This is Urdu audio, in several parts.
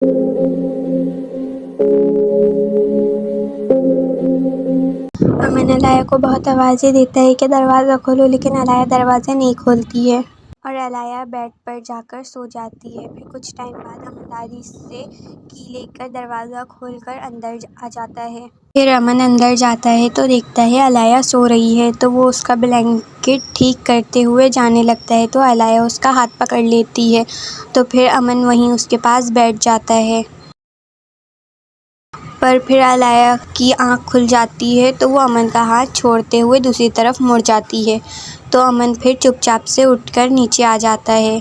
امن علیہ کو بہت آوازیں دیتا ہے کہ دروازہ کھولو، لیکن علیہ دروازہ نہیں کھولتی ہے اور علیہ بیڈ پر جا کر سو جاتی ہے۔ پھر کچھ ٹائم بعد امن دادی سے کی لے کر دروازہ کھول کر اندر آ جاتا ہے۔ پھر امن اندر جاتا ہے تو دیکھتا ہے علیہ سو رہی ہے، تو وہ اس کا بلینکٹ ٹھیک کرتے ہوئے جانے لگتا ہے تو علیہ اس کا ہاتھ پکڑ لیتی ہے، تو پھر امن وہیں اس کے پاس بیٹھ جاتا ہے۔ پر پھر علیہ کی آنکھ کھل جاتی ہے تو وہ امن کا ہاتھ چھوڑتے ہوئے دوسری طرف مڑ جاتی ہے، تو امن پھر چپ چاپ سے اٹھ کر نیچے آ جاتا ہے۔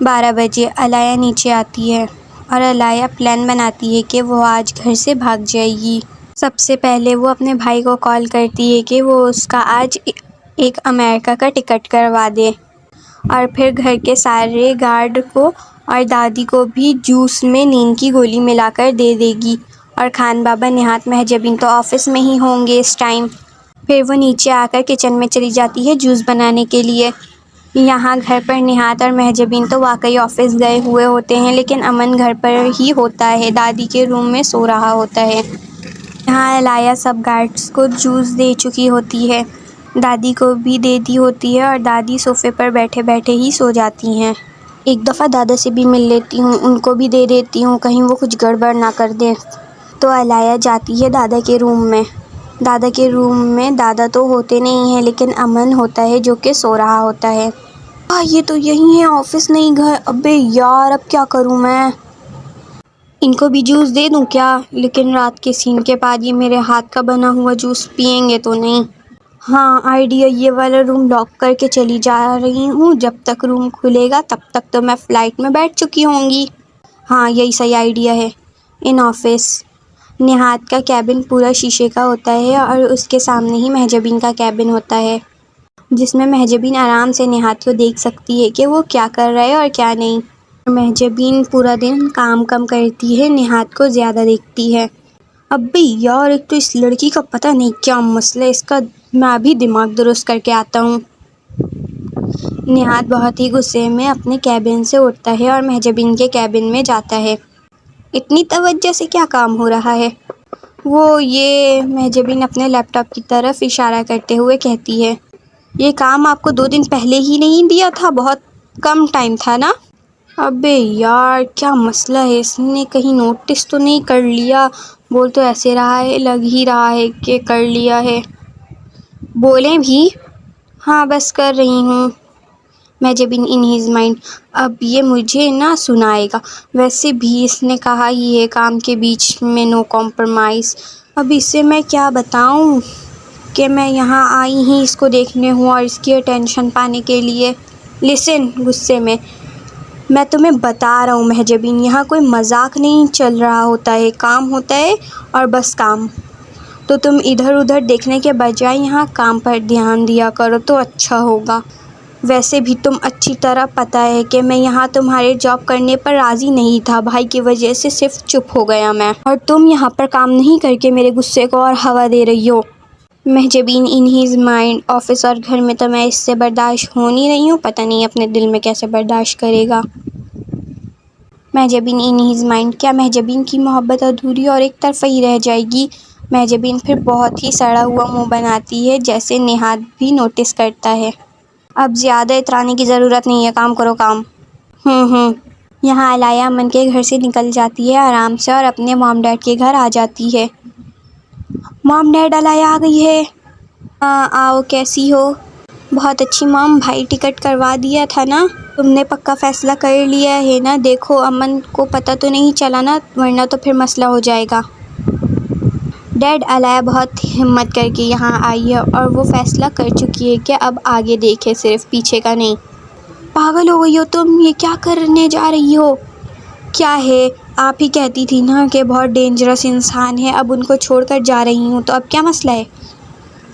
12 بجے علیہ نیچے آتی ہے اور علیہ پلان بناتی ہے کہ وہ آج گھر سے بھاگ جائے گی۔ سب سے پہلے وہ اپنے بھائی کو کال کرتی ہے کہ وہ اس کا آج ایک امریکہ کا ٹکٹ کروا دے، اور پھر گھر کے سارے گارڈ کو اور دادی کو بھی جوس میں نیند کی گولی ملا کر دے دے گی، اور خان بابا، نہاد، مہجبین تو آفس میں ہی ہوں گے اس ٹائم۔ پھر وہ نیچے آ کر کچن میں چلی جاتی ہے جوس بنانے کے لیے۔ یہاں گھر پر نہاد اور مہجبین تو واقعی آفس گئے ہوئے ہوتے ہیں، لیکن امن گھر پر ہی ہوتا ہے، دادی کے روم میں سو رہا ہوتا ہے۔ یہاں علیہ سب گارڈز کو جوس دے چکی ہوتی ہے، دادی کو بھی دے دی ہوتی ہے، اور دادی صوفے پر بیٹھے بیٹھے ہی سو جاتی ہیں۔ ایک دفعہ دادا سے بھی مل لیتی ہوں، ان کو بھی دے دیتی ہوں، کہیں وہ کچھ گڑبڑ نہ کر دیں۔ تو علیہ جاتی ہے دادا کے روم میں۔ دادا کے روم میں دادا تو ہوتے نہیں ہیں، لیکن امن ہوتا ہے جو کہ سو رہا ہوتا ہے۔ یہ تو یہی ہے، آفس نہیں گھر۔ ابے یار، اب کیا کروں میں؟ ان کو بھی جوس دے دوں کیا؟ لیکن رات کے سین کے بعد یہ میرے ہاتھ کا بنا ہوا جوس پئیں گے تو نہیں؟ ہاں آئیڈیا، یہ والا روم لاک کر کے چلی جا رہی ہوں، جب تک روم کھلے گا تب تک تو میں فلائٹ میں بیٹھ چکی ہوں گی۔ ہاں یہی صحیح آئیڈیا ہے۔ ان آفس نہاد کا کیبن پورا شیشے کا ہوتا ہے، اور اس کے سامنے ہی مہجبین کا کیبن ہوتا ہے، جس میں مہجبین آرام سے نہاد کو دیکھ سکتی ہے کہ وہ کیا کر رہا ہے اور کیا نہیں۔ مہجبین پورا دن کام کم کرتی ہے، نہاد کو زیادہ دیکھتی ہے۔ ابے یار، ایک تو اس لڑکی کا پتہ نہیں کیا مسئلہ ہے، اس کا میں ابھی دماغ درست کر کے آتا ہوں۔ نہاد بہت ہی غصے میں اپنے کیبن سے اٹھتا ہے اور مہجبین کے کیبن میں جاتا ہے۔ اتنی توجہ سے کیا کام ہو رہا ہے؟ یہ مہجبین اپنے لیپ ٹاپ کی طرف اشارہ کرتے ہوئے کہتی ہے۔ یہ کام آپ کو 2 دن پہلے ہی نہیں دیا تھا؟ بہت کم ٹائم تھا نا؟ ابے یار، کیا مسئلہ ہے؟ اس نے کہیں نوٹس تو نہیں کر لیا؟ بول تو ایسے رہا ہے، لگ ہی رہا ہے کہ کر لیا ہے۔ بولیں بھی؟ ہاں بس کر رہی ہوں۔ مہجبین ان ہز مائنڈ، اب یہ مجھے نہ سنائے گا، ویسے بھی اس نے کہا ہی ہے کام کے بیچ میں نو کمپرومائز۔ اب اسے میں کیا بتاؤں کہ میں یہاں آئی ہی اس کو دیکھنے ہوں اور اس کی اٹینشن پانے کے لیے۔ لسن، غصے میں تمہیں بتا رہا ہوں مہجبین، یہاں کوئی مذاق نہیں چل رہا ہوتا ہے، کام ہوتا ہے اور بس کام۔ تو تم ادھر ادھر دیکھنے کے بجائے یہاں کام پر دھیان دیا کرو تو اچھا ہوگا۔ ویسے بھی تم اچھی طرح پتہ ہے کہ میں یہاں تمہارے جاب کرنے پر راضی نہیں تھا، بھائی کی وجہ سے صرف چپ ہو گیا میں، اور تم یہاں پر کام نہیں کر کے میرے غصے کو اور ہوا دے رہی ہو۔ مہجبین ان ہز مائنڈ، آفس اور گھر میں تو میں اس سے برداشت ہو نہیں رہی ہوں، پتہ نہیں اپنے دل میں کیسے برداشت کرے گا۔ مہجبین ان ہز مائنڈ، کیا مہجبین کی محبت ادھوری اور ایک طرفہ ہی رہ جائے گی؟ مہجبین پھر بہت ہی سڑا ہوا منہ بناتی ہے، جیسے نہاد بھی نوٹس کرتا ہے۔ اب زیادہ اترانے کی ضرورت نہیں ہے، کام کرو کام۔ یہاں علیہ امن کے گھر سے نکل جاتی ہے آرام سے اور اپنے مام ڈیڈ کے گھر آ جاتی ہے۔ مام ڈیڈ، علیہ آ گئی ہے۔ ہاں آؤ، کیسی ہو؟ بہت اچھی مام، بھائی ٹکٹ کروا دیا تھا نا؟ تم نے پکا فیصلہ کر لیا ہے نا؟ دیکھو امن کو پتہ تو نہیں چلا نا، ورنہ تو پھر مسئلہ ہو جائے گا۔ ڈیڈ، علیہ بہت ہمت کر کے یہاں آئی ہے اور وہ فیصلہ کر چکی ہے کہ اب آگے دیکھے، صرف پیچھے کا نہیں۔ پاگل ہو گئی ہو تم؟ یہ کیا کرنے جا رہی ہو؟ کیا ہے، آپ ہی کہتی تھی نا کہ بہت ڈینجرس انسان ہے، اب ان کو چھوڑ کر جا رہی ہوں تو اب کیا مسئلہ ہے؟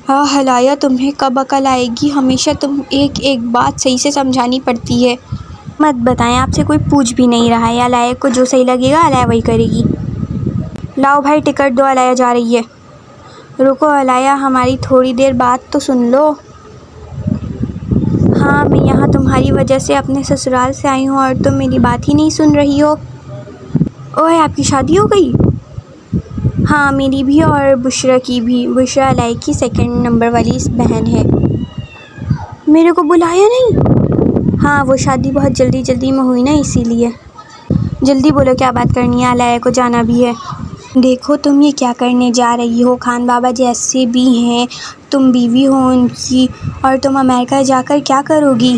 علیہ، تمہیں کب عقل آئے گی؟ ہمیشہ تم ایک ایک بات صحیح سے سمجھانی پڑتی ہے۔ مت بتائیں، آپ سے کوئی پوچھ بھی نہیں رہا ہے، علیہ کو جو صحیح لگے گا علیہ وہی کرے گی۔ لاؤ بھائی ٹکٹ دو، علیہ جا رہی ہے۔ رکو علیہ، ہماری تھوڑی دیر بات تو سن لو۔ ہاں، میں یہاں تمہاری وجہ سے اپنے سسرال سے آئی ہوں اور تم میری بات ہی نہیں سن رہی ہو۔ اوہ آپ کی شادی ہو گئی؟ ہاں میری بھی اور بشرا کی بھی۔ بشرا علیہ کی 2 نمبر والی بہن ہے۔ میرے کو بلایا نہیں؟ ہاں وہ شادی بہت جلدی میں ہوئی نا، اسی لیے۔ جلدی بولو کیا بات کرنی ہے، علیہ کو جانا بھی ہے۔ دیکھو تم یہ کیا کرنے جا رہی ہو، خان بابا جیسے بھی ہیں تم بیوی ہو ان کی، اور تم امریکہ جا کر کیا کرو گی؟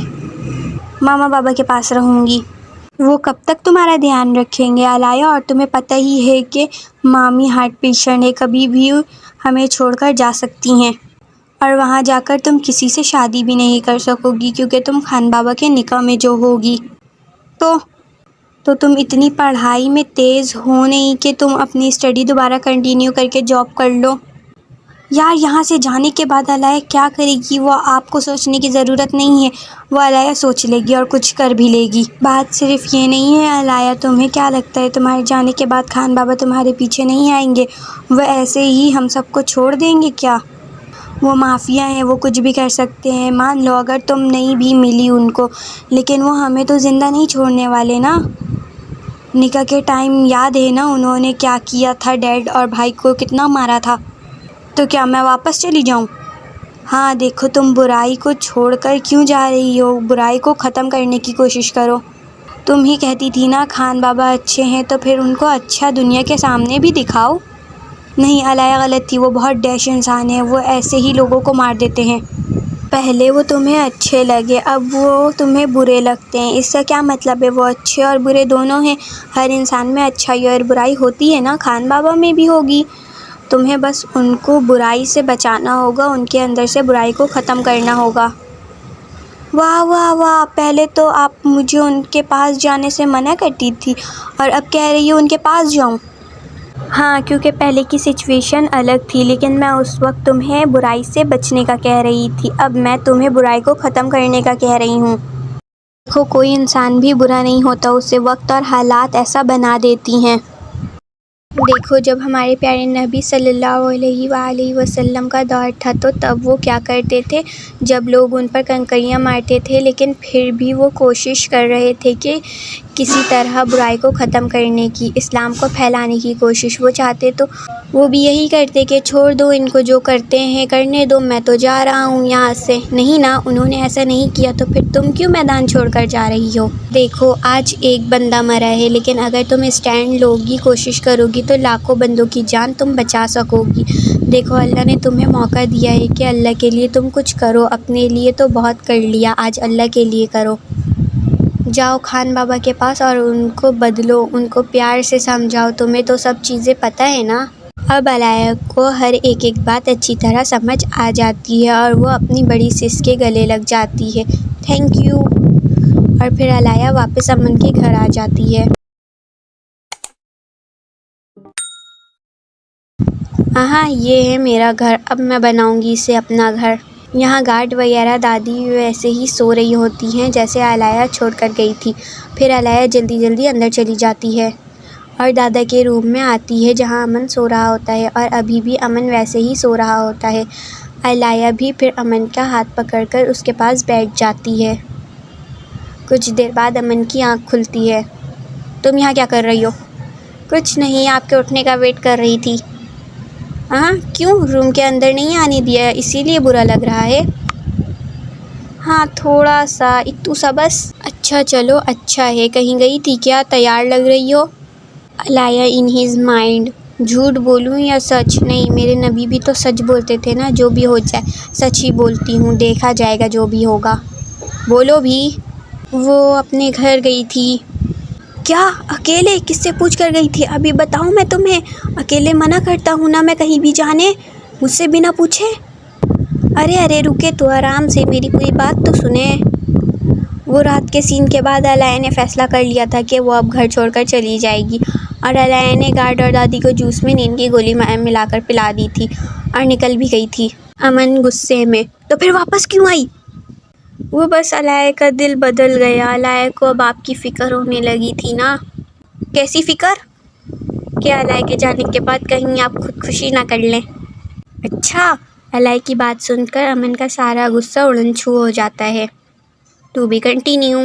ماما بابا کے پاس رہوں گی۔ وہ کب تک تمہارا دھیان رکھیں گے علیہ؟ اور تمہیں پتہ ہی ہے کہ مامی ہارٹ پیشنٹ ہے، کبھی بھی ہمیں چھوڑ کر جا سکتی ہیں، اور وہاں جا کر تم کسی سے شادی بھی نہیں کر سکو گی کیونکہ تم خان بابا کے نکاح میں جو ہوگی۔ تو تم اتنی پڑھائی میں تیز ہو نہیں کہ تم اپنی اسٹڈی دوبارہ کنٹینیو کر کے جاب کر لو؟ یار یہاں سے جانے کے بعد علیہ کیا کرے گی وہ آپ کو سوچنے کی ضرورت نہیں ہے، وہ علیہ سوچ لے گی اور کچھ کر بھی لے گی۔ بات صرف یہ نہیں ہے علیہ، تمہیں کیا لگتا ہے تمہارے جانے کے بعد خان بابا تمہارے پیچھے نہیں آئیں گے؟ وہ ایسے ہی ہم سب کو چھوڑ دیں گے کیا؟ وہ مافیا ہیں، وہ کچھ بھی کر سکتے ہیں۔ مان لو اگر تم نہیں بھی ملی ان کو، لیکن وہ ہمیں تو زندہ نہیں چھوڑنے والے نا۔ نکاح کے ٹائم یاد ہے نا انہوں نے کیا کیا تھا، ڈیڈ اور بھائی کو کتنا مارا تھا۔ تو کیا میں واپس چلی جاؤں؟ ہاں دیکھو تم برائی کو چھوڑ کر کیوں جا رہی ہو، برائی کو ختم کرنے کی کوشش کرو۔ تم ہی کہتی تھی نا خان بابا اچھے ہیں، تو پھر ان کو اچھا دنیا کے سامنے بھی دکھاؤ۔ نہیں علیہ غلط تھی، وہ بہت ڈیش انسان ہے، وہ ایسے ہی لوگوں کو مار دیتے ہیں۔ پہلے وہ تمہیں اچھے لگے، اب وہ تمہیں برے لگتے ہیں، اس کا کیا مطلب ہے؟ وہ اچھے اور برے دونوں ہیں، ہر انسان میں اچھائی اور برائی ہوتی ہے نا، خان بابا میں بھی ہوگی۔ تمہیں بس ان کو برائی سے بچانا ہوگا، ان کے اندر سے برائی کو ختم کرنا ہوگا۔ واہ واہ واہ، پہلے تو آپ مجھے ان کے پاس جانے سے منع کرتی تھی اور اب کہہ رہی ہو ان کے پاس جاؤں؟ ہاں کیونکہ پہلے کی سچویشن الگ تھی، لیکن میں اس وقت تمہیں برائی سے بچنے کا کہہ رہی تھی، اب میں تمہیں برائی کو ختم کرنے کا کہہ رہی ہوں۔ دیکھو کوئی انسان بھی برا نہیں ہوتا، اسے وقت اور حالات ایسا بنا دیتی ہیں۔ دیکھو جب ہمارے پیارے نبی صلی اللہ علیہ وآلہ وسلم کا دور تھا تو تب وہ کیا کرتے تھے، جب لوگ ان پر کنکریاں مارتے تھے لیکن پھر بھی وہ کوشش کر رہے تھے کہ کسی طرح برائی کو ختم کرنے کی، اسلام کو پھیلانے کی کوشش وہ چاہتے، تو وہ بھی یہی کرتے کہ چھوڑ دو ان کو، جو کرتے ہیں کرنے دو، میں تو جا رہا ہوں یہاں سے۔ نہیں نا، انہوں نے ایسا نہیں کیا، تو پھر تم کیوں میدان چھوڑ کر جا رہی ہو؟ دیکھو آج ایک بندہ مرا ہے، لیکن اگر تم اسٹینڈ لوگی، کوشش کرو گی تو لاکھوں بندوں کی جان تم بچا سکو گی۔ دیکھو اللہ نے تمہیں موقع دیا ہے کہ اللہ کے لیے تم کچھ کرو، اپنے لیے تو بہت کر لیا، آج اللہ کے لیے کرو۔ جاؤ خان بابا کے پاس اور ان کو بدلو، ان کو پیار سے سمجھاؤ، تمہیں تو سب چیزیں پتہ ہے نا۔ اب علیہ کو ہر ایک بات اچھی طرح سمجھ آ جاتی ہے اور وہ اپنی بڑی سس کے گلے لگ جاتی ہے۔ Thank you. اور پھر علیہ واپس امن کے گھر آ جاتی ہے۔ ہاں یہ ہے میرا گھر، اب میں بناؤں گی اسے اپنا گھر۔ یہاں گارڈ وغیرہ دادی ویسے ہی سو رہی ہوتی ہیں جیسے علیہ چھوڑ کر گئی تھی۔ پھر علیہ جلدی اندر چلی جاتی ہے اور دادا کے روم میں آتی ہے جہاں امن سو رہا ہوتا ہے، اور ابھی بھی امن ویسے ہی سو رہا ہوتا ہے۔ علیہ بھی پھر امن کا ہاتھ پکڑ کر اس کے پاس بیٹھ جاتی ہے۔ کچھ دیر بعد امن کی آنکھ کھلتی ہے۔ تم یہاں کیا کر رہی ہو؟ کچھ نہیں، آپ کے اٹھنے کا ویٹ کر رہی تھی۔ ہاں کیوں، روم کے اندر نہیں آنے دیا اسی لیے برا لگ رہا ہے؟ ہاں تھوڑا سا، اتو سا بس۔ اچھا چلو اچھا ہے، کہیں گئی تھی کیا، تیار لگ رہی ہو؟ علیہ ان ہز مائنڈ، جھوٹ بولوں یا سچ؟ نہیں میرے نبی بھی تو سچ بولتے تھے نا، جو بھی ہو جائے سچ ہی بولتی ہوں، دیکھا جائے گا جو بھی ہوگا۔ بولو بھی۔ وہ اپنے گھر گئی تھی۔ کیا اکیلے؟ کس سے پوچھ کر گئی تھی؟ ابھی بتاؤں میں تمہیں؟ اکیلے منع کرتا ہوں نا میں کہیں بھی جانے، مجھ سے بنا پوچھے۔ ارے رکے تو آرام سے، میری پوری بات تو سنیں۔ وہ رات کے سین کے بعد علیہ نے فیصلہ کر لیا تھا کہ وہ اب گھر چھوڑ کر چلی جائے گی، اور علیہ نے گارڈ اور دادی کو جوس میں نیند کی گولی ملا کر پلا دی تھی اور نکل بھی گئی تھی۔ امن غصے میں، تو پھر واپس کیوں آئی؟ وہ بس علیہ کا دل بدل گیا، علیہ کو اب آپ کی فکر ہونے لگی تھی نا۔ کیسی فکر؟ کہ علیہ کے جانے کے بعد کہیں آپ خودکشی نہ کر لیں۔ اچھا۔ علیہ کی بات سن کر امن کا سارا غصہ اڑن چھو ہو جاتا ہے۔ To be continue.